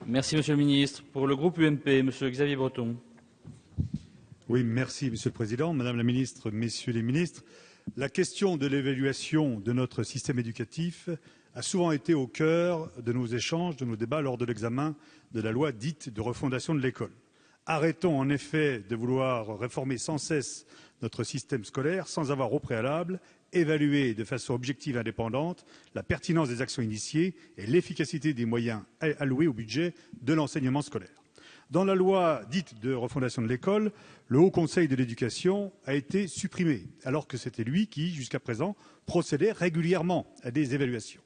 Merci, Monsieur le Ministre. Pour le groupe UMP, Monsieur Xavier Breton. Oui, merci, Monsieur le Président. Madame la Ministre, Messieurs les Ministres, la question de l'évaluation de notre système éducatif a souvent été au cœur de nos échanges, de nos débats lors de l'examen de la loi dite de refondation de l'école. Arrêtons en effet de vouloir réformer sans cesse notre système scolaire sans avoir au préalable évalué de façon objective et indépendante la pertinence des actions initiées et l'efficacité des moyens alloués au budget de l'enseignement scolaire. Dans la loi dite de refondation de l'école, le Haut Conseil de l'éducation a été supprimé, alors que c'était lui qui, jusqu'à présent, procédait régulièrement à des évaluations.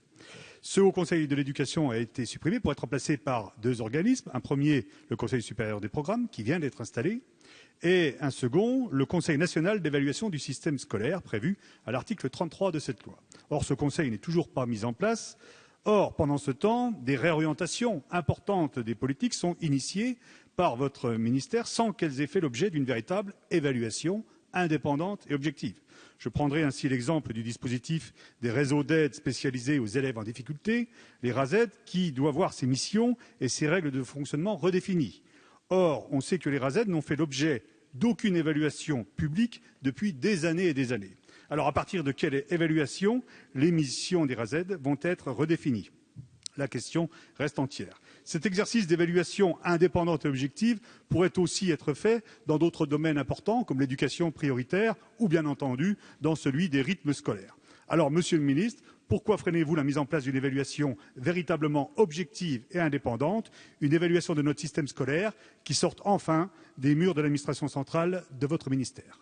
Ce Haut Conseil de l'éducation a été supprimé pour être remplacé par deux organismes. Un premier, le Conseil supérieur des programmes, qui vient d'être installé, et un second, le Conseil national d'évaluation du système scolaire, prévu à l'article 33 de cette loi. Or, ce Conseil n'est toujours pas mis en place. Or, pendant ce temps, des réorientations importantes des politiques sont initiées par votre ministère sans qu'elles aient fait l'objet d'une véritable évaluation indépendante et objective. Je prendrai ainsi l'exemple du dispositif des réseaux d'aide spécialisés aux élèves en difficulté, les RASED, qui doit voir ses missions et ses règles de fonctionnement redéfinies. Or, on sait que les RASED n'ont fait l'objet d'aucune évaluation publique depuis des années et des années. Alors, à partir de quelle évaluation les missions des RASED vont être redéfinies? La question reste entière. Cet exercice d'évaluation indépendante et objective pourrait aussi être fait dans d'autres domaines importants, comme l'éducation prioritaire ou, bien entendu, dans celui des rythmes scolaires. Alors, Monsieur le Ministre, pourquoi freinez-vous la mise en place d'une évaluation véritablement objective et indépendante, une évaluation de notre système scolaire qui sorte enfin des murs de l'administration centrale de votre ministère?